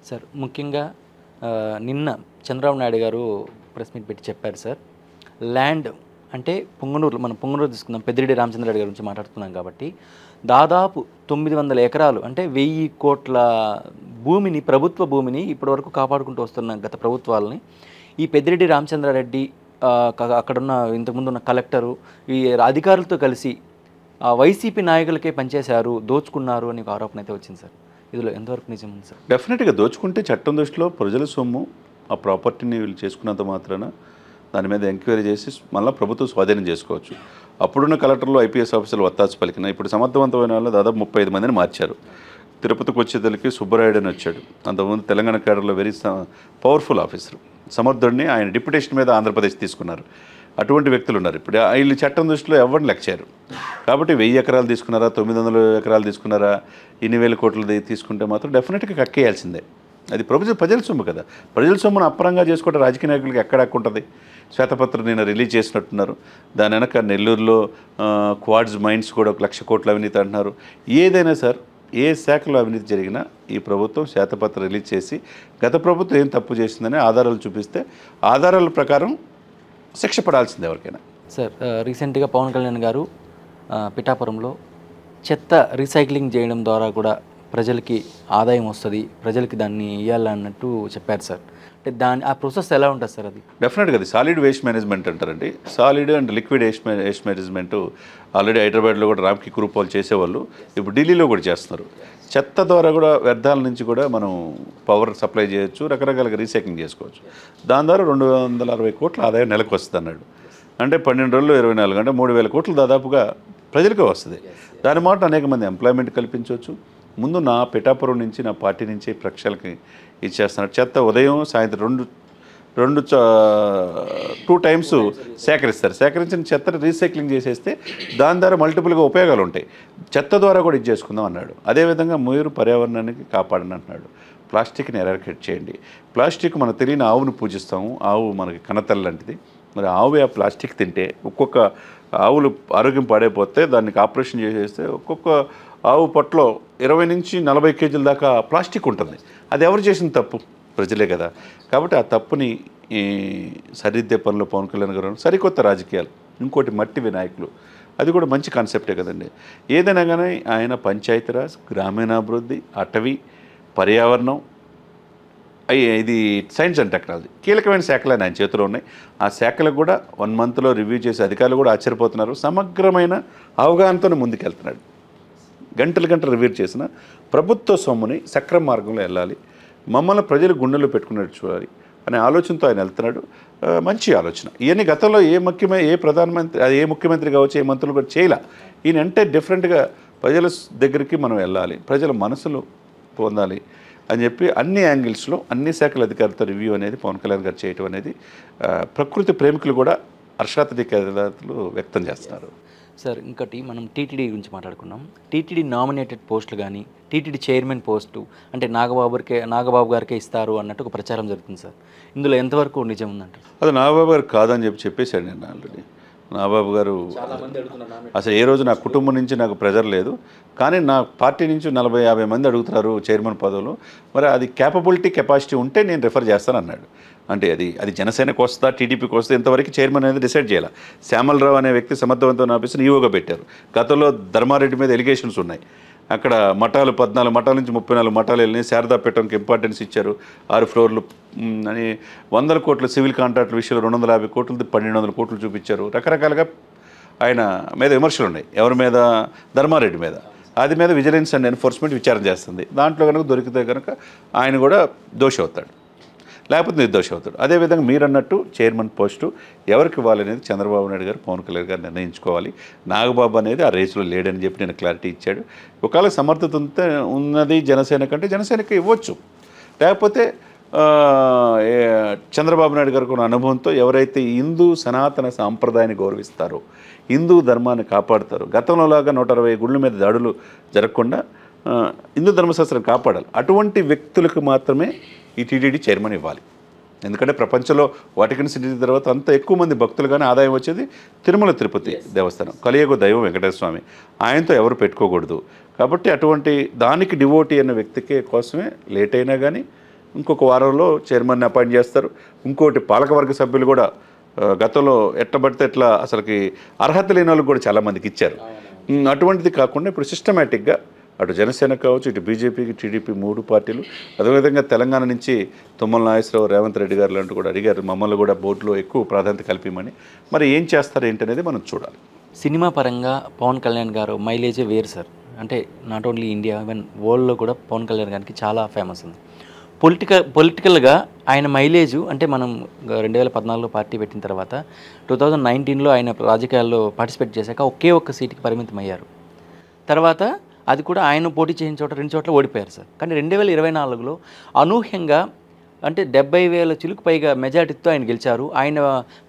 Sir ముఖ్యంగా నిన్న చంద్రబాబు నాయుడు గారు ప్రెస్ మీట్ పెట్టి చెప్పారు సార్. ల్యాండ్ అంటే పొంగనూరు, మనం పొంగనూరు తీసుకుందాం, పెద్దిరెడ్డి రామచంద్రారెడ్డి గారి గురించి మాట్లాడుతున్నాం కాబట్టి దాదాపు 900 ఎకరాలు అంటే 1000 కోట్ల భూమిని, ప్రభుత్వ భూమిని ఇప్పటివరకు కాపాడుకుంటూ వస్తున్న గత ప్రభుత్వాలని ఈ పెద్దిరెడ్డి రామచంద్రారెడ్డి అక్కడున్న ఇంతకుముందు ఉన్న కలెక్టరు ఈ అధికారులతో కలిసి వైసీపీ నాయకులకే పనిచేశారు, దోచుకున్నారు అని ఒక ఆరోపణ అయితే వచ్చింది సార్. ఇందులో ఎంతవరకు నిజం ఉంది సార్? డెఫినెట్గా దోచుకుంటే చట్టం దృష్టిలో ప్రజల సొమ్ము, ఆ ప్రాపర్టీని వీళ్ళు చేసుకున్నంత మాత్రాన దాని మీద ఎంక్వైరీ చేసి మళ్ళీ ప్రభుత్వం స్వాధీనం చేసుకోవచ్చు. అప్పుడున్న కలెక్టర్లు, ఐపీఎస్ ఆఫీసర్లు వత్తాసు పలికిన ఇప్పుడు సమర్థవంతమైన వాళ్ళు దాదాపు 35 మందిని మార్చారు. తిరుపతికి వచ్చేదలికి సుబ్బరాయుడు అని వచ్చాడు. అంతకుముందు తెలంగాణ కేడర్లో వెరీ పవర్ఫుల్ ఆఫీసర్, సమర్థుడిని ఆయన డిప్యుటేషన్ మీద ఆంధ్రప్రదేశ్ తీసుకున్నారు. అటువంటి వ్యక్తులు ఉన్నారు. ఇప్పుడు వీళ్ళు చట్టం దృష్టిలో ఎవరిని లెక్చారు కాబట్టి 1000 ఎకరాలు తీసుకున్నారా, 900 ఎకరాలు తీసుకున్నారా, ఇన్ని వేల కోట్లు తీసుకుంటే మాత్రం డెఫినెట్గా కక్కేయాల్సిందే. అది ప్రజల సొమ్ము కదా. ప్రజల సొమ్మును అప్పరంగా చేసుకుంటే రాజకీయ నాయకులకి ఎక్కడ ఉంటుంది? శ్వేతపత్రం నేను రిలీజ్ చేసినట్టున్నారు. దాని వెనక నెల్లూరులో క్వాడ్స్ మైన్స్ కూడా 1,00,000 కోట్ల అవినీతి అంటున్నారు. ఏదైనా సార్, ఏ శాఖలో అవినీతి జరిగినా ఈ ప్రభుత్వం శ్వేతపత్రం రిలీజ్ చేసి గత ప్రభుత్వం ఏం తప్పు చేసిందని ఆధారాలు చూపిస్తే ఆధారాల ప్రకారం శిక్ష పడాల్సిందే ఎవరికైనా. సార్ రీసెంట్గా పవన్ కళ్యాణ్ గారు పిఠాపురంలో చెత్త రీసైక్లింగ్ చేయడం ద్వారా కూడా ప్రజలకి ఆదాయం వస్తుంది, ప్రజలకి దాన్ని ఇవ్వాలన్నట్టు చెప్పారు సార్. అంటే ఆ ప్రాసెస్ ఎలా ఉంటుంది సార్? అది డెఫినెట్గా అది సాలిడ్ వేస్ట్ మేనేజ్మెంట్ అంటారండి. Solid and liquid waste management already హైదరాబాద్లో కూడా రామ్కి కురూపాలు చేసేవాళ్ళు, ఇప్పుడు ఢిల్లీలో కూడా చేస్తున్నారు. చెత్త ద్వారా కూడా, వ్యర్థాల నుంచి కూడా మనం పవర్ సప్లై చేయొచ్చు, రకరకాలుగా రీసైక్లింగ్ చేసుకోవచ్చు. దాని ద్వారా 260 కోట్ల ఆదాయం నెలకు వస్తుంది అన్నాడు. అంటే 12 రోజులు 24 అంటే 3000 కోట్లు దాదాపుగా ప్రజలకే వస్తుంది. దాని మాట అనేక మంది ఎంప్లాయ్మెంట్ కల్పించవచ్చు. ముందు నా పిఠాపురం నుంచి, నా పార్టీ నుంచి ప్రక్షాళకి ఇచ్చేస్తున్నాడు. చెత్త ఉదయం సాయంత్రం 2 టైమ్స్ సేకరిస్తారు. సేకరించిన చెత్తను రీసైక్లింగ్ చేసేస్తే దాని ద్వారా మల్టిపుల్గా ఉపయోగాలు ఉంటాయి. చెత్త ద్వారా కూడా ఇది చేసుకుందాం అన్నాడు. అదేవిధంగా మీరు పర్యావరణానికి కాపాడని అంటున్నాడు. ప్లాస్టిక్ని ఎరాడికేట్ చేయండి. ప్లాస్టిక్ మనకు తెలియని ఆవును పూజిస్తాము, ఆవు మనకి కనతల్లి లాంటిది. మరి ఆవు ఆ ప్లాస్టిక్ తింటే ఒక్కొక్క ఆవులు ఆరోగ్యం పాడైపోతే దానికి ఆపరేషన్ చేసేస్తే ఒక్కొక్క ఆవు పొట్టలో 20 నుంచి 40 కేజీల దాకా ప్లాస్టిక్ ఉంటుంది. అది ఎవరు చేసిన తప్పు? ప్రజలే కదా. కాబట్టి ఆ తప్పుని సరిదిద్దే పనిలో పవన్ కళ్యాణ్ గారు సరికొత్త రాజకీయాలు. ఇంకోటి మట్టి వినాయకులు, అది కూడా మంచి కాన్సెప్టే కదండి. ఏదైనా కానీ ఆయన పంచాయతీరాజ్, గ్రామీణాభివృద్ధి, అటవీ, పర్యావరణం, ఇది సైన్స్ అండ్ టెక్నాలజీ కీలకమైన శాఖలు ఆయన చేతిలో ఉన్నాయి. ఆ శాఖలకు కూడా 1 మంత్లో రివ్యూ చేసే అధికారులు కూడా ఆశ్చర్యపోతున్నారు. సమగ్రమైన అవగాహనతో ముందుకెళ్తున్నాడు. గంటలు రివ్యూ చేసిన ప్రభుత్వ సొమ్ముని సక్రమ మార్గంలో వెళ్ళాలి, మమ్మల్ని ప్రజలు గుండెల్లో పెట్టుకున్నట్టు చూడాలి అనే ఆలోచనతో ఆయన వెళ్తున్నాడు. మంచి ఆలోచన. ఇవన్నీ గతంలో ఏ ప్రధానమంత్రి, ఏ ముఖ్యమంత్రి కావచ్చు, ఏ మంత్రులు కూడా చేయలే. ఈయన అంటే డిఫరెంట్గా ప్రజల దగ్గరికి మనం వెళ్ళాలి, ప్రజల మనసులు పొందాలి అని చెప్పి అన్ని యాంగిల్స్లో అన్ని శాఖల అధికారులతో రివ్యూ అనేది పవన్ కళ్యాణ్ గారు చేయటం అనేది ప్రకృతి ప్రేమికులు కూడా హర్షాతిథ్యాలు వ్యక్తం చేస్తున్నారు. సార్ ఇంకోటి మనం టీటీడీ గురించి మాట్లాడుకున్నాం. టీటీడీ నామినేటెడ్ పోస్టులు కానీ, టీటీడీ చైర్మన్ పోస్టు అంటే నాగబాబు గారికే ఇస్తారు అన్నట్టు ఒక ప్రచారం జరుగుతుంది సార్. ఇందులో ఎంతవరకు నిజం ఉందంటారు? అది నాగబాబు గారు కాదని చెప్పేశాడు నేను ఆల్రెడీ. నాగబాబు గారు అసలు ఏ రోజు నా కుటుంబం నుంచి నాకు ప్రెజర్ లేదు, కానీ నా పార్టీ నుంచి 40-50 మంది అడుగుతున్నారు చైర్మన్ పదవులు. మరి అది కెపాసిటీ ఉంటే నేను రిఫర్ చేస్తాను అన్నాడు. అంటే అది జనసేనకు వస్తా, టీడీపీకి వస్తే ఇంతవరకు చైర్మన్ అనేది డిసైడ్ చేయాలి. శ్యామలరావు అనే వ్యక్తి సమర్థవంతమైన ఆఫీసుని ఈవోగా పెట్టారు. గతంలో ధర్మారెడ్డి మీద ఎలిగేషన్స్ ఉన్నాయి. అక్కడ మఠాలు 14 మఠాల నుంచి 34 మఠాలు వెళ్ళినాయి. శారదాపీఠంకి ఇంపార్టెన్స్ ఇచ్చారు. 6 ఫ్లోర్లు అని 100 కోట్ల సివిల్ కాంట్రాక్టుల విషయంలో 250 కోట్లు 1200 కోట్లు చూపించారు. రకరకాలుగా ఆయన మీద విమర్శలు ఉన్నాయి. ఎవరి మీద? ధర్మారెడ్డి మీద. అది మీద విజిలెన్స్ అండ్ ఎన్ఫోర్స్మెంట్ విచారణ చేస్తుంది. దాంట్లో కనుక దొరికితే కనుక ఆయన కూడా దోషి అవుతాడు, లేకపోతే నిర్దోషి అవుతాడు. అదేవిధంగా మీరు అన్నట్టు చైర్మన్ పోస్టు ఎవరికి ఇవ్వాలనేది చంద్రబాబు నాయుడు గారు, పవన్ కళ్యాణ్ గారు నిర్ణయించుకోవాలి. నాగబాబు అనేది ఆ రేసులో లేడని చెప్పి నేను క్లారిటీ ఇచ్చాడు. ఒకవేళ సమర్థత ఉన్నది జనసేన కంటే జనసేనకి ఇవ్వచ్చు, లేకపోతే చంద్రబాబు నాయుడు గారికి ఉన్న అనుభవంతో ఎవరైతే హిందూ సనాతన సాంప్రదాయాన్ని గౌరవిస్తారో, హిందూ ధర్మాన్ని కాపాడుతారో, గతంలోలాగా 160 గుళ్ళ మీద దాడులు జరగకుండా హిందూ ధర్మశాస్త్రం కాపాడాలి, అటువంటి వ్యక్తులకు మాత్రమే ఈ టీటీడీ చైర్మన్ ఇవ్వాలి. ఎందుకంటే ప్రపంచంలో వాటికన్ సిటీ తర్వాత అంత ఎక్కువ మంది భక్తులుగానే ఆదాయం వచ్చేది తిరుమల తిరుపతి దేవస్థానం, కలియుగ దైవం వెంకటేశ్వర స్వామి. ఆయనతో ఎవరు పెట్టుకోకూడదు. కాబట్టి అటువంటి దానికి డివోటీ అన్న వ్యక్తికే కోసమే లేట్ అయినా కానీ ఇంకొక వారంలో చైర్మన్ని అపాయింట్ చేస్తారు. ఇంకోటి పాలకవర్గ సభ్యులు కూడా గతంలో ఎట్లా ఎట్లా అసలుకి అర్హత లేని వాళ్ళకి కూడా చాలామందికి ఇచ్చారు. అటువంటిది కాకుండా ఇప్పుడు సిస్టమేటిక్గా అటు జనసేన కావచ్చు, ఇటు బీజేపీకి, టీడీపీ 3 పార్టీలు, అదేవిధంగా తెలంగాణ నుంచి తుమ్మల నాగేశ్వరరావు, రేవంత్ రెడ్డి గారు లాంటి కూడా అడిగారు మమ్మల్ని కూడా బోర్డులో ఎక్కువ ప్రాధాన్యత కల్పిమని. మరి ఏం చేస్తారు ఏంటనేది మనం చూడాలి. సినిమా పరంగా పవన్ కళ్యాణ్ గారు మైలేజే వేరు సార్. అంటే నాట్ ఓన్లీ ఇండియా, ఈవెన్ వరల్డ్లో కూడా పవన్ కళ్యాణ్ గారికి చాలా ఫేమస్ ఉంది. పొలిటికల్గా ఆయన మైలేజు అంటే మనం 2014లో పార్టీ పెట్టిన తర్వాత 2019లో ఆయన రాజకీయాల్లో పార్టిసిపేట్ చేశాక ఒకే ఒక్క సీటుకి పరిమితం అయ్యారు. తర్వాత అది కూడా ఆయన పోటీ చేసిన చోట 2 చోట్ల ఓడిపోయారు సార్. కానీ 2024లో అనూహ్యంగా అంటే 70,000 చిలుకు పైగా మెజారిటీతో ఆయన గెలిచారు. ఆయన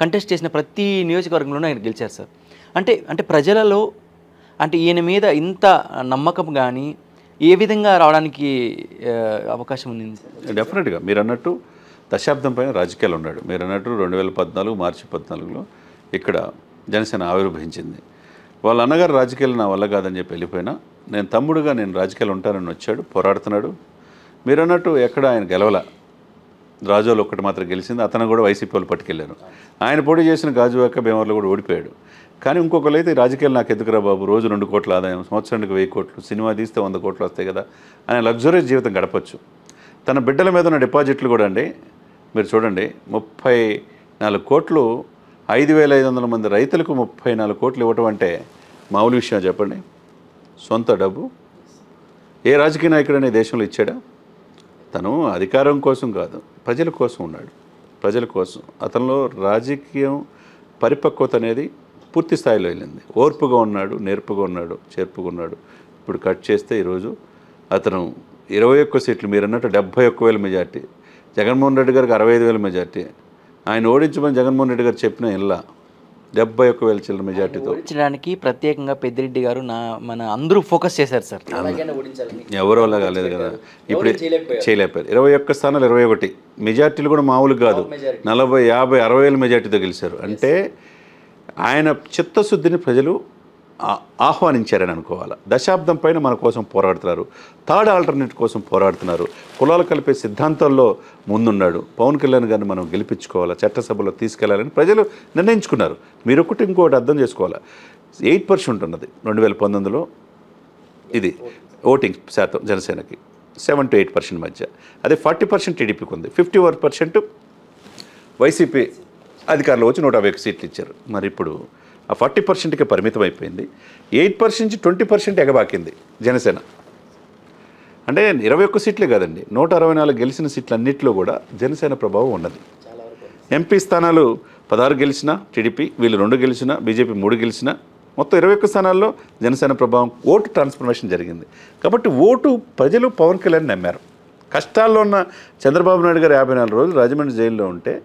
కంటెస్ట్ చేసిన ప్రతి నియోజకవర్గంలోనూ ఆయన గెలిచారు సార్. అంటే ప్రజలలో అంటే ఈయన మీద ఇంత నమ్మకం కానీ ఏ విధంగా రావడానికి అవకాశం ఉంది? డెఫినెట్గా మీరు అన్నట్టు దశాబ్దం పైన రాజకీయాలు ఉన్నాడు. మీరు అన్నట్టు 2014 మార్చి 14లో ఇక్కడ జనసేన ఆవిర్భవించింది. వాళ్ళ అన్నగారు రాజకీయాలు నా వల్ల కాదని చెప్పి వెళ్ళిపోయినా నేను తమ్ముడుగా నేను రాజకీయాలు ఉంటానని వచ్చాడు, పోరాడుతున్నాడు. మీరు అన్నట్టు ఎక్కడ ఆయన గెలవల, రాజోలు ఒక్కటి మాత్రం గెలిచింది. అతను కూడా వైసీపీ వాళ్ళు పట్టుకెళ్ళారు. ఆయన పోటీ చేసిన గాజువాక భీమవరంలో కూడా ఓడిపోయాడు. కానీ ఇంకొకరు అయితే రాజకీయాలు నాకు ఎందుకురా బాబు, రోజు 2 కోట్ల ఆదాయం, సంవత్సరానికి 1000 కోట్లు, సినిమా తీస్తే 100 కోట్లు వస్తాయి కదా అనే లగ్జరీస్ జీవితం గడపచ్చు. తన బిడ్డల మీద ఉన్న డిపాజిట్లు కూడా అండి మీరు చూడండి, 34 కోట్లు 5,500 మంది రైతులకు 34 కోట్లు ఇవ్వటం అంటే మామూలు విషయం చెప్పండి. సొంత డబ్బు ఏ రాజకీయ నాయకుడనే దేశంలో ఇచ్చాడా? తను అధికారం కోసం కాదు, ప్రజల కోసం ఉన్నాడు. ప్రజల కోసం అతనిలో రాజకీయం పరిపక్వత అనేది పూర్తి స్థాయిలో వెళ్ళింది. ఓర్పుగా ఉన్నాడు, నేర్పుగా ఉన్నాడు, చేర్పుగా ఉన్నాడు. ఇప్పుడు కట్ చేస్తే ఈరోజు అతను 21 సీట్లు, మీరు అన్నట్టు 71,000 మెజార్టీ, జగన్మోహన్ రెడ్డి గారికి 65,000 మెజార్టీ. ఆయన ఓడించమని జగన్మోహన్ రెడ్డి గారు చెప్పిన ఇలా 71,000 చిల్లర మెజార్టీతో ఓడించడానికి ప్రత్యేకంగా పెద్దిరెడ్డి గారు మన అందరూ ఫోకస్ చేశారు సార్. ఎవరో అలా కాలేదు కదా, ఇప్పుడు చేయలేపారు. 21 స్థానాలు 21 మెజార్టీలు కూడా మామూలు కాదు, 40, 50, 60,000 మెజార్టీతో గెలిచారు. అంటే ఆయన చిత్తశుద్ధిని ప్రజలు ఆహ్వానించారని అనుకోవాలి. దశాబ్దం పైన మన కోసం పోరాడుతున్నారు, థర్డ్ ఆల్టర్నేట్ కోసం పోరాడుతున్నారు, కులాలు కలిపే సిద్ధాంతాల్లో ముందున్నాడు. పవన్ కళ్యాణ్ గారిని మనం గెలిపించుకోవాలా, చట్టసభలో తీసుకెళ్లాలని ప్రజలు నిర్ణయించుకున్నారు. మీరు ఇంకోటి అర్థం చేసుకోవాలా, 8% ఉన్నది 2019లో ఇది ఓటింగ్ శాతం జనసేనకి, 7 to 8% మధ్య. అదే 40% టీడీపీకి ఉంది, 51% వైసీపీ అధికారులు వచ్చి 150 సీట్లు ఇచ్చారు. మరి ఇప్పుడు ఆ 40%కి పరిమితం అయిపోయింది. 8% నుంచి 20% ఎగబాకింది జనసేన. అంటే 21 సీట్లే కాదండి, 164 గెలిచిన సీట్లు అన్నింటిలో కూడా జనసేన ప్రభావం ఉన్నది. ఎంపీ స్థానాలు 16 గెలిచినా టీడీపీ, వీళ్ళు 2 గెలిచినా బీజేపీ 3 గెలిచినా, మొత్తం 21 స్థానాల్లో జనసేన ప్రభావం, ఓటు ట్రాన్స్ఫర్మేషన్ జరిగింది. కాబట్టి ఓటు ప్రజలు పవన్ కళ్యాణ్ నమ్మారు. కష్టాల్లో ఉన్న చంద్రబాబు నాయుడు గారు 54 రోజులు రాజమండ్రి జైల్లో ఉంటే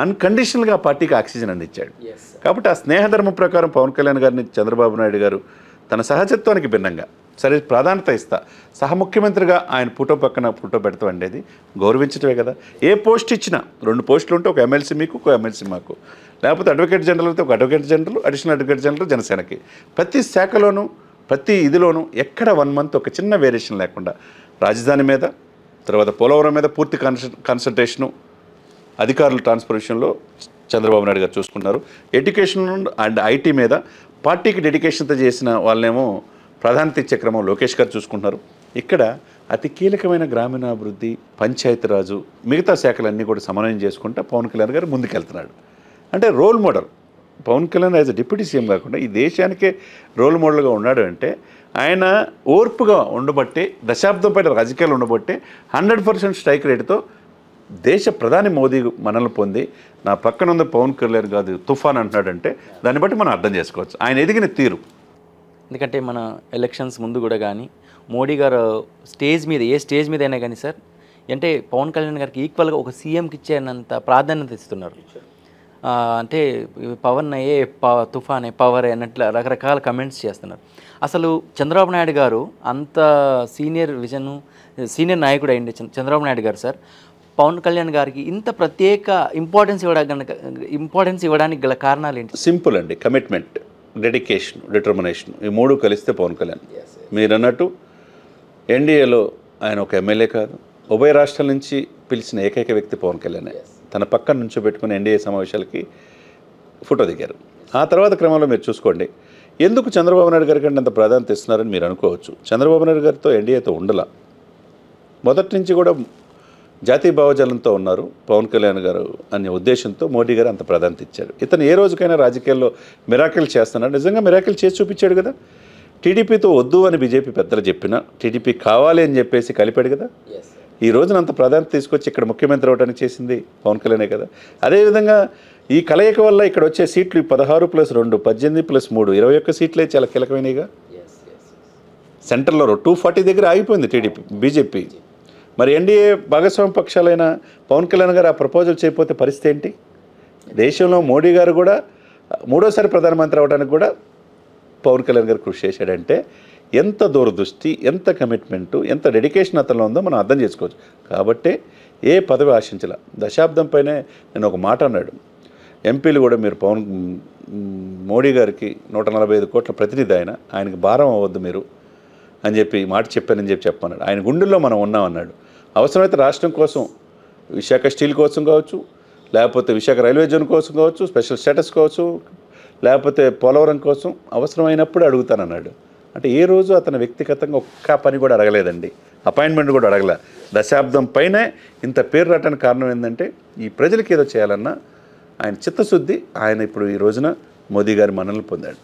అన్కండిషనల్గా పార్టీకి ఆక్సిజన్ అందించాడు. కాబట్టి ఆ స్నేహధర్మం ప్రకారం పవన్ కళ్యాణ్ గారిని చంద్రబాబు నాయుడు గారు తన సహజత్వానికి భిన్నంగా సరే ప్రాధాన్యత ఇస్తా, సహ ముఖ్యమంత్రిగా ఆయన ఫోటో పక్కన ఫోటో పెడతాం అనేది గౌరవించటమే కదా. ఏ పోస్ట్ ఇచ్చినా 2 పోస్టులు ఉంటే ఒక ఎమ్మెల్సీ మీకు, ఒక ఎమ్మెల్సీ మాకు, లేకపోతే అడ్వకేట్ జనరల్ అయితే ఒక advocate general, additional advocate general జనసేనకి. ప్రతి శాఖలోనూ ప్రతి ఇదిలోనూ ఎక్కడ 1 month ఒక చిన్న వేరియేషన్ లేకుండా రాజధాని మీద, తర్వాత పోలవరం మీద పూర్తి కాన్సన్ట్రేషను అధికారుల ట్రాన్స్ఫర్మేషన్లో చంద్రబాబు నాయుడు గారు చూసుకున్నారు. ఎడ్యుకేషన్ అండ్ ఐటీ మీద పార్టీకి డెడికేషన్తో చేసిన వాళ్ళనేమో ప్రాధాన్యత ఇచ్చే క్రమం లోకేష్ గారు చూసుకుంటున్నారు. ఇక్కడ అతి కీలకమైన గ్రామీణాభివృద్ధి, పంచాయతీరాజు, మిగతా శాఖలన్నీ కూడా సమన్వయం చేసుకుంటూ పవన్ కళ్యాణ్ గారు ముందుకెళ్తున్నాడు. అంటే role model Pawan Kalyan as deputy CM కాకుండా ఈ దేశానికే రోల్ మోడల్గా ఉన్నాడు. అంటే ఆయన ఓర్పుగా ఉండబట్టే, దశాబ్దం పైన రాజకీయాలు ఉండబట్టే 100% స్ట్రైక్ రేటుతో దేశ ప్రధాని మోదీ మనల్ని పొంది నా పక్కన ఉన్న పవన్ కళ్యాణ్ కాదు తుఫాన్ అంటున్నాడంటే దాన్ని బట్టి మనం అర్థం చేసుకోవచ్చు ఆయన ఎదిగిన తీరు. ఎందుకంటే మన ఎలక్షన్స్ ముందు కూడా కానీ మోడీ గారు స్టేజ్ మీద, ఏ స్టేజ్ మీద అయినా కానీ సార్, అంటే పవన్ కళ్యాణ్ గారికి ఈక్వల్గా ఒక సీఎంకి ఇచ్చేంత ప్రాధాన్యత ఇస్తున్నారు. అంటే పవన్ అయ్యే తుఫాన్ పవర్ అన్నట్లు రకరకాల కమెంట్స్ చేస్తున్నారు. అసలు చంద్రబాబు నాయుడు గారు అంత సీనియర్ నాయకుడు అయ్యింది చంద్రబాబు నాయుడు గారు సార్, పవన్ కళ్యాణ్ గారికి ఇంత ప్రత్యేక ఇంపార్టెన్స్ ఇవ్వడానికి గల కారణాలు ఏంటి? సింపుల్ అండి, కమిట్మెంట్, డెడికేషన్, డిటర్మినేషన్, ఈ 3 కలిస్తే పవన్ కళ్యాణ్. మీరు అన్నట్టు ఎన్డీఏలో ఆయన ఒక ఎమ్మెల్యే కాదు, ఉభయ రాష్ట్రాల నుంచి పిలిచిన ఏకైక వ్యక్తి పవన్ కళ్యాణ్. తన పక్కన నుంచోబెట్టుకుని ఎన్డీఏ సమావేశాలకి ఫోటో దిగారు. ఆ తర్వాత క్రమంలో మీరు చూసుకోండి, ఎందుకు చంద్రబాబు నాయుడు గారి కంటే అంత ప్రాధాన్యత ఇస్తున్నారని మీరు అనుకోవచ్చు. చంద్రబాబు నాయుడు గారితో ఎన్డీఏతో ఉండలా, మొదటి నుంచి కూడా జాతీయ భావజాలంతో ఉన్నారు పవన్ కళ్యాణ్ గారు అనే ఉద్దేశంతో మోడీ గారు అంత ప్రాధాన్యత ఇచ్చారు. ఇతను ఏ రోజుకైనా రాజకీయాల్లో మిరాకిల్ చేస్తున్నాడు, నిజంగా మిరాకిల్ చేసి చూపించాడు కదా. టీడీపీతో వద్దు అని బీజేపీ పెద్దలు చెప్పినా టీడీపీ కావాలి అని చెప్పేసి కలిపాడు కదా. ఈ రోజున అంత ప్రాధాన్యత తీసుకొచ్చి ఇక్కడ ముఖ్యమంత్రి అవడానికి చేసింది పవన్ కళ్యాణే కదా. అదేవిధంగా ఈ కలయిక వల్ల ఇక్కడ వచ్చే సీట్లు 16+2 18+3 21 సీట్లే చాలా కీలకమైనవిగా. సెంటర్లో 240 దగ్గర ఆగిపోయింది బీజేపీ. మరి ఎన్డీఏ భాగస్వామ్య పక్షాలైన పవన్ కళ్యాణ్ గారు ఆ ప్రపోజల్ చేయకపోతే పరిస్థితి ఏంటి? దేశంలో మోడీ గారు కూడా మూడోసారి ప్రధానమంత్రి అవడానికి కూడా పవన్ కళ్యాణ్ గారు కృషి చేశాడంటే ఎంత దూరదృష్టి, ఎంత కమిట్మెంటు, ఎంత డెడికేషన్ అతనిలో ఉందో మనం అర్థం చేసుకోవచ్చు. కాబట్టి ఏ పదవి ఆశించాల. దశాబ్దం పైనే నేను ఒక మాట అన్నాడు, ఎంపీలు కూడా మీరు మోడీ గారికి 145 కోట్ల ప్రతినిధి ఆయనకి భారం అవ్వద్దు మీరు అని చెప్పి మాట చెప్పానని చెప్పన్నాడు. ఆయన గుండెల్లో మనం ఉన్నామన్నాడు. అవసరమైతే రాష్ట్రం కోసం, విశాఖ స్టీల్ కోసం కావచ్చు, లేకపోతే విశాఖ రైల్వే జోన్ కోసం కావచ్చు, స్పెషల్ స్టేటస్ కావచ్చు, లేకపోతే పోలవరం కోసం అవసరమైనప్పుడు అడుగుతానన్నాడు. అంటే ఏ రోజు అతను వ్యక్తిగతంగా ఒక్క పని కూడా అడగలేదండి, అపాయింట్మెంట్ కూడా అడగలే. దశాబ్దం పైనే ఇంత పేరు రావడానికి కారణం ఏంటంటే ఈ ప్రజలకి ఏదో చేయాలన్నా ఆయన చిత్తశుద్ధి. ఆయన ఇప్పుడు ఈ రోజున మోదీ గారి మన్ననలు పొందాడు.